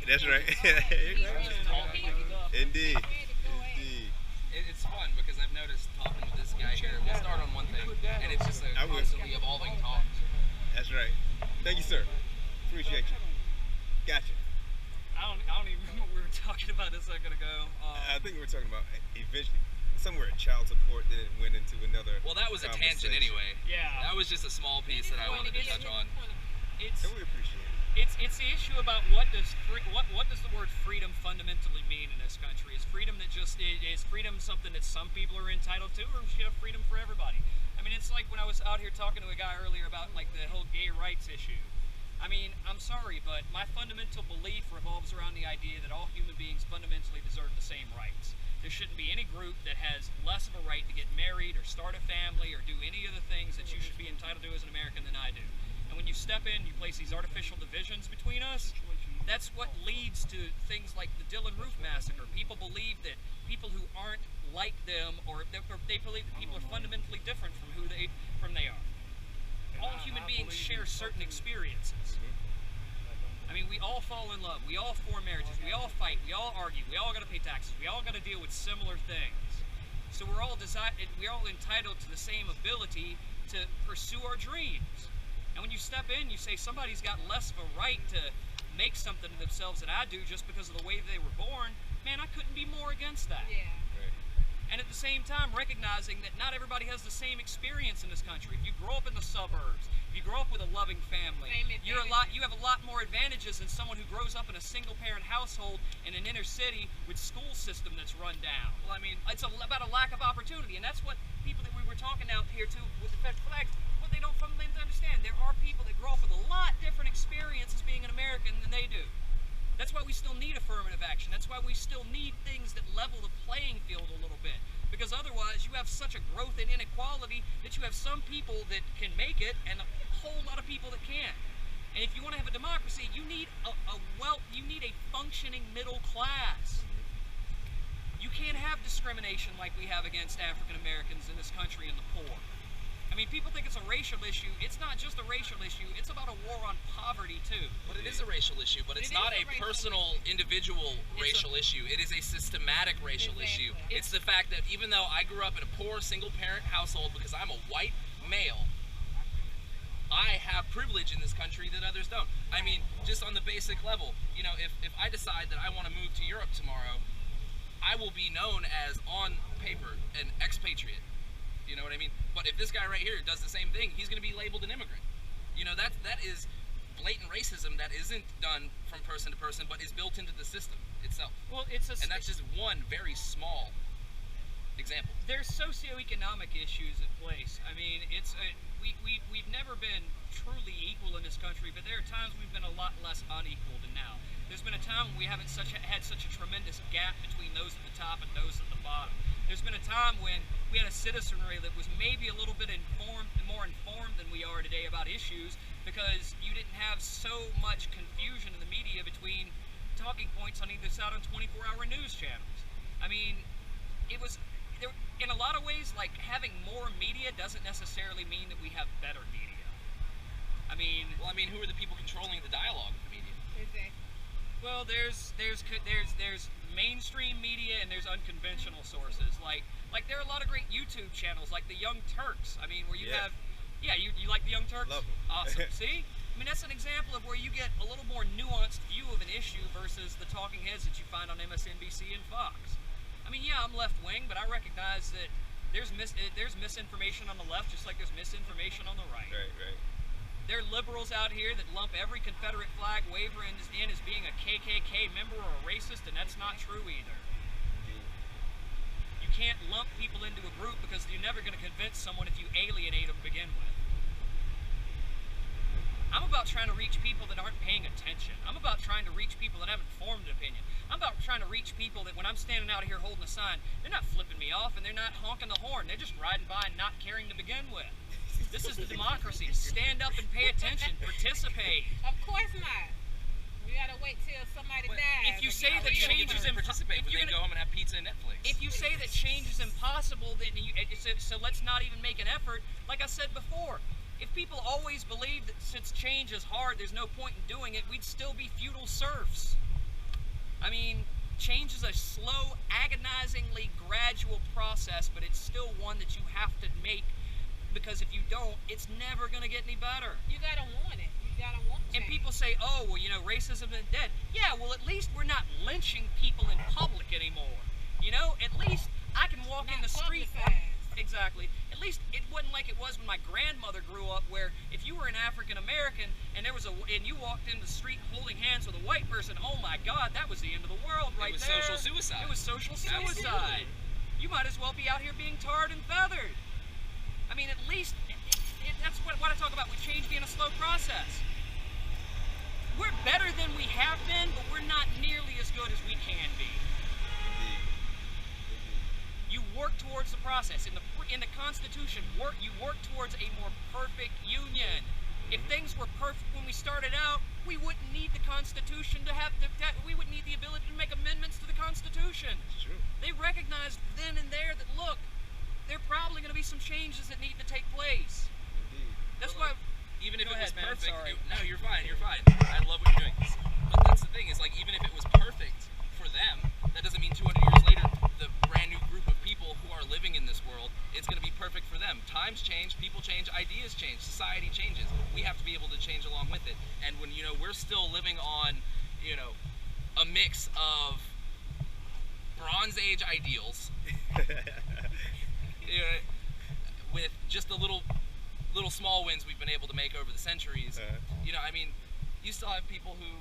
That's right. Indeed. Indeed. It's fun because I've noticed talking with this guy here. We'll start on one thing, and it's just a I will. constantly evolving talk. That's right. Thank you, sir. Appreciate you. Gotcha. I don't even remember what we were talking about a second ago. I think we were talking about eventually somewhere child support, then it went into another. Well, that was a tangent conversation. anyway. Yeah. That was just a small piece that I wanted to touch on. It's And we appreciate it. it's the issue about what does the word freedom fundamentally mean in this country? Is freedom is freedom something that some people are entitled to, or should you have freedom for everybody? I mean, it's like when I was out here talking to a guy earlier about like the whole gay rights issue. I mean, I'm sorry, but my fundamental belief revolves around the idea that all human beings fundamentally deserve the same rights. There shouldn't be any group that has less of a right to get married or start a family or do any of the things that you should be entitled to as an American than I do. And when you step in, you place these artificial divisions between us, that's what leads to things like the Dylan Roof massacre. People believe that people who aren't like them, or they believe that people are fundamentally different from who they are. All human beings share certain experiences. I mean, we all fall in love, we all form marriages, we all fight, we all argue, we all got to pay taxes, we all got to deal with similar things. So we're all entitled to the same ability to pursue our dreams. And when you step in, you say somebody's got less of a right to make something of themselves than I do just because of the way they were born. Man, I couldn't be more against that. Yeah. And at the same time, recognizing that not everybody has the same experience in this country. If you grow up in the suburbs, if you grow up with a loving family, you have a lot more advantages than someone who grows up in a single-parent household in an inner city with school system that's run down. Well, I mean, it's about a lack of opportunity, and that's what people that we were talking out here too with the federal flags, what they don't fundamentally understand. There are people that grow up with a lot different experiences being an American than they do. That's why we still need affirmative action. That's why we still need things that level the playing field a little bit. Because otherwise, you have such a growth in inequality that you have some people that can make it and a whole lot of people that can't. And if you want to have a democracy, you need you need a functioning middle class. You can't have discrimination like we have against African Americans in this country and the poor. I mean, people think it's a racial issue. It's not just a racial issue. It's about a war on poverty, too. But it is a racial issue, but it's not a personal, individual racial issue. It is a systematic racial issue. It's the fact that even though I grew up in a poor, single-parent household because I'm a white male, I have privilege in this country that others don't. I mean, just on the basic level, you know, if I decide that I want to move to Europe tomorrow, I will be known as, on paper, an expatriate. You know what I mean? But if this guy right here does the same thing, he's going to be labeled an immigrant. You know, that is blatant racism that isn't done from person to person, but is built into the system itself. Well, and that's just one very small example. There's socioeconomic issues at place. I mean, we've never been truly equal in this country, but there are times we've been a lot less unequal than now. There's been a time when we haven't had such a tremendous gap between those at the top and those at the bottom. There's been a time when we had a citizenry that was maybe a little bit more informed than we are today about issues, because you didn't have so much confusion in the media between talking points on either side on 24-hour news channels. I mean, it was there in a lot of ways. Like, having more media doesn't necessarily mean that we have better media. I mean, who are the people controlling the dialogue of the media? Exactly. Well, there's mainstream media and there's unconventional sources. Like there are a lot of great YouTube channels like the Young Turks. I mean, where you have, you like the Young Turks? Love them. Awesome. See? I mean, that's an example of where you get a little more nuanced view of an issue versus the talking heads that you find on MSNBC and Fox. I mean, yeah, I'm left wing, but I recognize that there's misinformation on the left just like there's misinformation on the right. Right. There are liberals out here that lump every Confederate flag waver in as being a KKK member or a racist, and that's not true either. You can't lump people into a group because you're never going to convince someone if you alienate them to begin with. I'm about trying to reach people that aren't paying attention. I'm about trying to reach people that haven't formed an opinion. I'm about trying to reach people that when I'm standing out here holding a sign, they're not flipping me off and they're not honking the horn. They're just riding by and not caring to begin with. This is the democracy. Stand up and pay attention. Participate. Of course not. We gotta wait till somebody dies. If you say that change is participate, if you're gonna go home and have pizza and Netflix. If you say that change is impossible, then so let's not even make an effort. Like I said before, if people always believe that since change is hard, there's no point in doing it, we'd still be feudal serfs. slow, agonizingly gradual process, but it's still one that you have to make, because if you don't, it's never going to get any better. You gotta want it. You gotta want And change. people say, oh, well, you know, racism is dead. Yeah, well, at least we're not lynching people in public anymore. You know, at least I can walk in Not the street. publicized. Exactly. At least it wasn't like it was when my grandmother grew up, where if you were an African American and and you walked in the street holding hands with a white person, oh my God, that was the end of the world right was there. social suicide. It was social Absolutely. suicide. You might as well be out here being tarred and feathered. I mean, at least that's what I talk about with change being a slow process. We're better than we have been, but we're not nearly as good as we can be. Indeed. You work towards the process. In the Constitution, you work towards a more perfect union. If things were perfect when we started out, we wouldn't need the Constitution we wouldn't need the ability to make amendments to the Constitution. It's true. They recognized then and there that, look, there are probably going to be some changes that need to take place. Indeed. That's Well, why. Even if Go it was ahead, man, I'm perfect, sorry. no, you're fine. You're fine. I love what you're doing. But that's the thing, is like, even if it was perfect for them, that doesn't mean 200 years later, the brand new group of people who are living in this world, it's going to be perfect for them. Times change, people change, ideas change, society changes. We have to be able to change along with it. And when, you know, we're still living on, you know, a mix of Bronze Age ideals, you know, with just the little small wins we've been able to make over the centuries. You know, I mean, you still have people who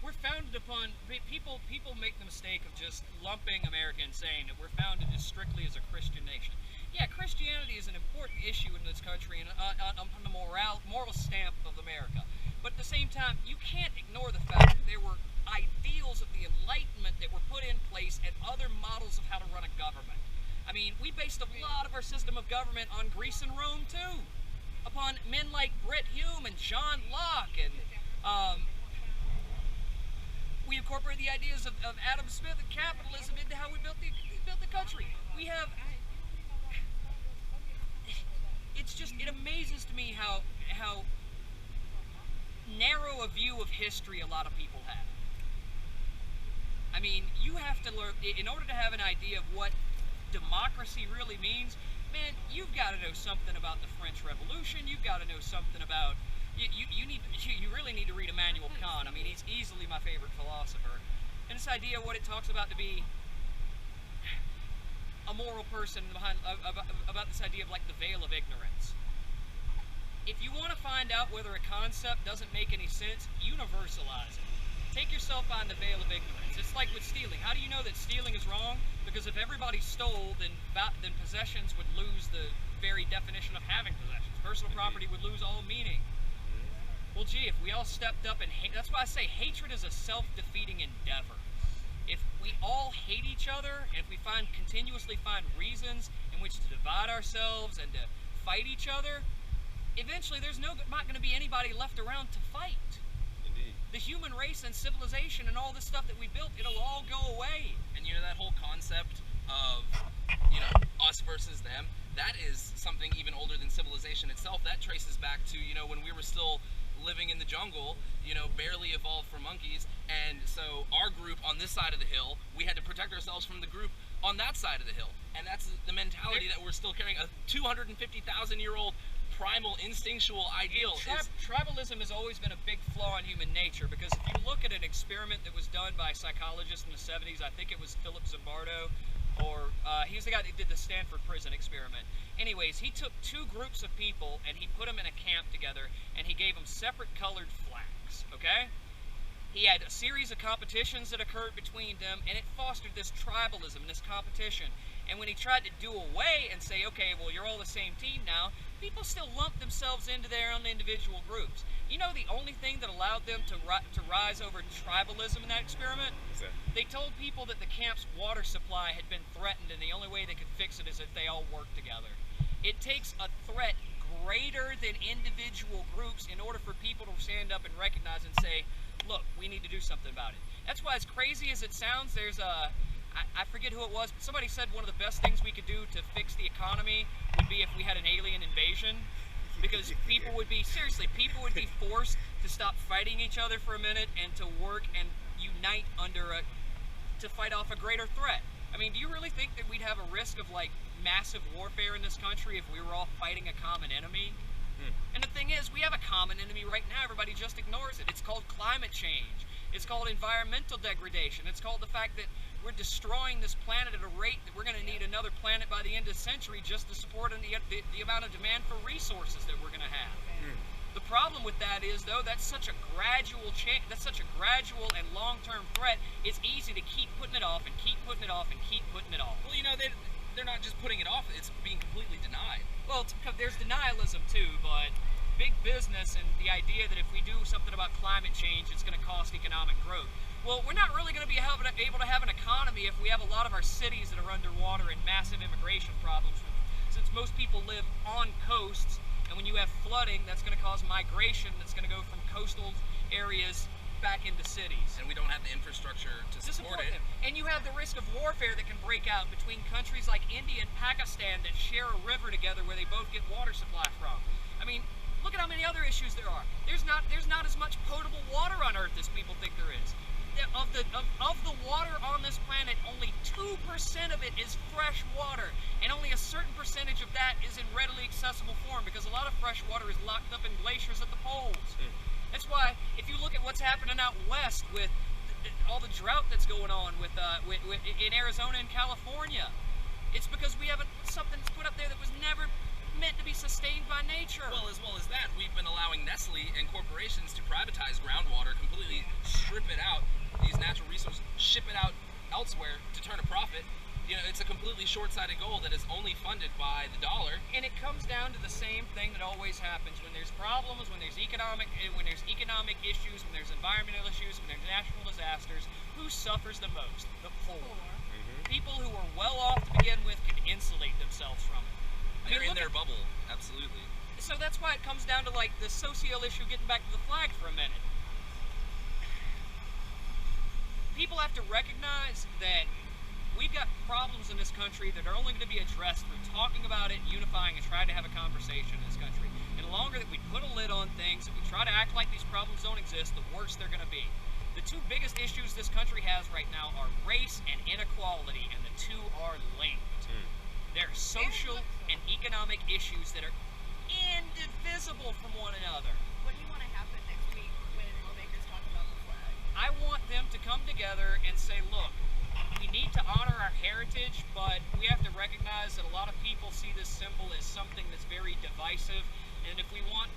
We're founded upon people make the mistake of just lumping America and saying that we're founded as strictly as a Christian nation. Yeah, Christianity is an important issue in this country and on the moral stamp of America. But at the same time, you can't ignore the fact that there were ideals of the Enlightenment that were put in place and other models of how to run a government. I mean, we based a lot of our system of government on Greece and Rome too, upon men like Britt Hume and John Locke, and we incorporate the ideas of Adam Smith and capitalism into how we built the country. We have. It's just, it amazes to me how narrow a view of history a lot of people have. I mean, you have to learn, in order to have an idea of what democracy really means, man, you've got to know something about the French Revolution. You've got to know something about, you really need to read Immanuel Kant. I mean, he's easily my favorite philosopher. And this idea of what it talks about to be a moral person behind, about this idea of like the veil of ignorance. If you want to find out whether a concept doesn't make any sense, universalize it. Take yourself on the veil of ignorance. It's like with stealing. How do you know that stealing is wrong? Because if everybody stole, then possessions would lose the very definition of having possessions. Personal property would lose all meaning. Well, gee, if we all stepped up and that's why I say hatred is a self-defeating endeavor. If we all hate each other, and if we continuously find reasons in which to divide ourselves and to fight each other, eventually there's not going to be anybody left around to fight. Indeed. The human race and civilization and all this stuff that we built, it'll all go away. And you know, that whole concept of, you know, us versus them, that is something even older than civilization itself. That traces back to, you know, when we were still living in the jungle, you know, barely evolved from monkeys, and so our group on this side of the hill, we had to protect ourselves from the group on that side of the hill. And that's the mentality that we're still carrying. A 250,000-year-old primal instinctual ideal. Tribalism has always been a big flaw in human nature, because if you look at an experiment that was done by a psychologist in the 70s, I think it was Philip Zimbardo, or he was the guy that did the Stanford prison experiment. Anyways, he took two groups of people and he put them in a camp together and he gave them separate colored flags, okay? He had a series of competitions that occurred between them, and it fostered this tribalism, this competition. And when he tried to do away and say, okay, well, you're all the same team now, people still lumped themselves into their own individual groups. You know the only thing that allowed them to rise over tribalism in that experiment? What's that? They told people that the camp's water supply had been threatened, and the only way they could fix it is if they all worked together. It takes a threat greater than individual groups in order for people to stand up and recognize and say, look, we need to do something about it. That's why, as crazy as it sounds, there's I forget who it was, but somebody said one of the best things we could do to fix the economy would be if we had an alien invasion. Because people would be forced to stop fighting each other for a minute and to work and unite under to fight off a greater threat. I mean, do you really think that we'd have a risk of like massive warfare in this country if we were all fighting a common enemy? And the thing is, we have a common enemy right now. Everybody just ignores it. It's called climate change. It's called environmental degradation. It's called the fact that we're destroying this planet at a rate that we're going to need another planet by the end of the century just to support the amount of demand for resources that we're going to have. The problem with that is, though, that's such a gradual change. That's such a gradual and long-term threat. It's easy to keep putting it off and keep putting it off and keep putting it off. Well, you know, they're not just putting it off, it's being completely denied. Well, there's denialism too, but big business and the idea that if we do something about climate change, it's going to cost economic growth. Well, we're not really going to be able to have an economy if we have a lot of our cities that are underwater and massive immigration problems. Since most people live on coasts, and when you have flooding, that's going to cause migration that's going to go from coastal areas back into cities. And we don't have the infrastructure to support it. them. And you have the risk of warfare that can break out between countries like India and Pakistan that share a river together where they both get water supply from. I mean, look at how many other issues there are. There's not as much potable water on Earth as people think there is. Of the water on this planet, only 2% of it is fresh water, and only a certain percentage of that is in readily accessible form because a lot of fresh water is locked up in glaciers at the poles. That's why, if you look at what's happening out west with all the drought that's going on with in Arizona and California, it's because we have something that's put up there that was never meant to be sustained by nature. Well, as that, we've been allowing Nestle and corporations to privatize groundwater, completely strip it out, these natural resources, ship it out elsewhere to turn a profit. You know, it's a completely short-sighted goal that is only funded by the dollar. And it comes down to the same thing that always happens when there's problems, when there's economic issues, when there's environmental issues, when there's natural disasters. Who suffers the most? The poor. People who are well off to begin with can insulate themselves from it. They're in their bubble, absolutely. So that's why it comes down to like the social issue. Getting back to the flag for a minute. People have to recognize that we've got problems in this country that are only going to be addressed through talking about it, unifying, and trying to have a conversation in this country. And the longer that we put a lid on things, and we try to act like these problems don't exist, the worse they're going to be. The two biggest issues this country has right now are race and inequality, and the two are linked. They're social and economic issues that are indivisible from one another. What do you want to happen next week when lawmakers talk about the flag? I want them to come together and say, look, we need to honor our heritage, but we have to recognize that a lot of people see this symbol as something that's very divisive. And if we want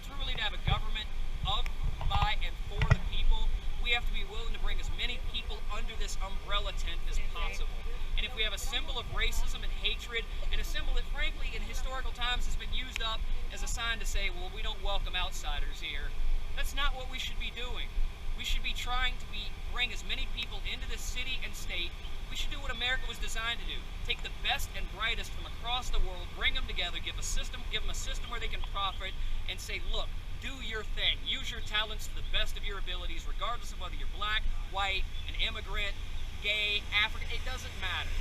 truly to have a government of, by, and for the people, we have to be willing to bring as many people under this umbrella tent as possible. And if we have a symbol of racism and hatred, and a symbol that frankly in historical times has been used up as a sign to say, well, we don't welcome outsiders here, that's not what we should be doing. We should be trying to bring as many people into this city and state. We should do what America was designed to do. Take the best and brightest from across the world, bring them together, give them a system where they can profit, and say, look, do your thing. Use your talents to the best of your abilities, regardless of whether you're black, white, an immigrant, gay, African, it doesn't matter.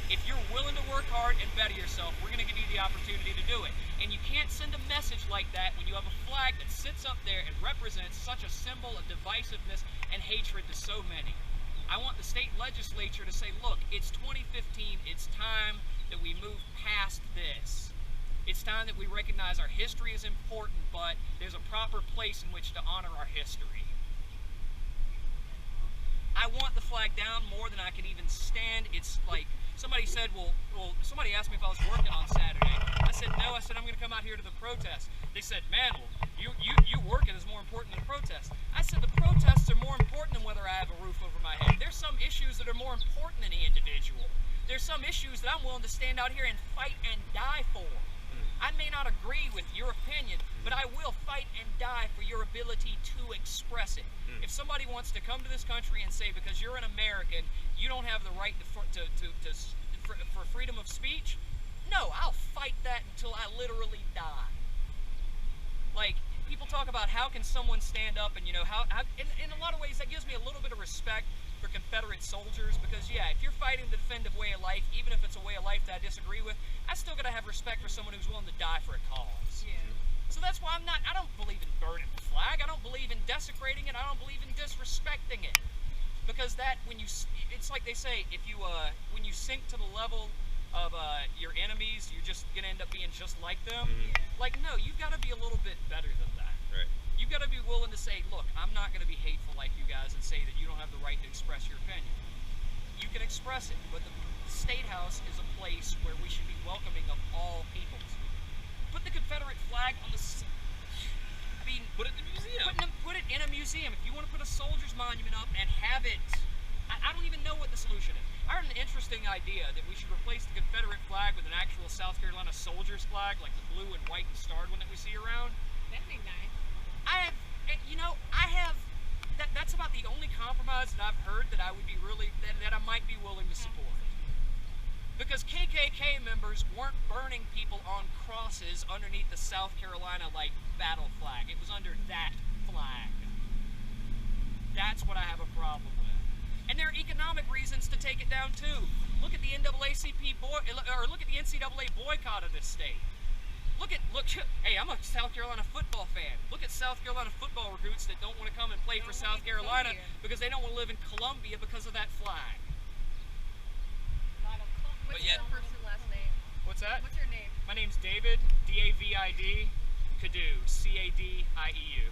If you're willing to work hard and better yourself, we're going to give you the opportunity to do it. And you can't send a message like that when you have a flag that sits up there and represents such a symbol of divisiveness and hatred to so many. I want the state legislature to say, look, it's 2015, it's time that we move past this. It's time that we recognize our history is important, but there's a proper place in which to honor our history. I want the flag down more than I can even stand. It's like, somebody said, well, somebody asked me if I was working on Saturday. I said, no. I said, I'm going to come out here to the protest. They said, man, well, you working is more important than the protest. I said, the protests are more important than whether I have a roof over my head. There's some issues that are more important than the individual. There's some issues that I'm willing to stand out here and fight and die for. I may not agree with your opinion, but I will fight and die for your ability to express it. If somebody wants to come to this country and say, because you're an American, you don't have the right for freedom of speech, no, I'll fight that until I literally die. Like, people talk about how can someone stand up and, you know, in a lot of ways that gives me a little bit of respect for Confederate soldiers, because yeah, if you're fighting to defend a way of life, even if it's a way of life that I disagree with, I still gotta have respect for someone who's willing to die for a cause. Yeah. So that's why I don't believe in burning the flag, I don't believe in desecrating it, I don't believe in disrespecting it. Because that, it's like they say, if you when you sink to the level of your enemies, you're just gonna end up being just like them. Like, no, you've got to be a little bit better than that. Right. You've got to be willing to say, look, I'm not going to be hateful like you guys and say that you don't have the right to express your opinion. You can express it, but the State House is a place where we should be welcoming of all peoples. Put the Confederate flag on the... I mean... Put it in the museum. Put it in a museum. If you want to put a soldier's monument up and have it... I don't even know what the solution is. I heard an interesting idea that we should replace the Confederate flag with an actual South Carolina soldier's flag, like the blue and white and starred one that we see around. That'd be nice. That's about the only compromise that I've heard that I would be really, that I might be willing to support. Because KKK members weren't burning people on crosses underneath the South Carolina, like, battle flag. It was under that flag. That's what I have a problem with. And there are economic reasons to take it down too. Look at the NAACP look at the NCAA boycott of this state. Look, hey, I'm a South Carolina football fan. Look at South Carolina football recruits that don't want to come and play for South Carolina because they don't want to live in Columbia because of that flag. What's yet- your first and last name? What's that? What's your name? My name's David, D-A-V-I-D, Cadieux, C-A-D-I-E-U.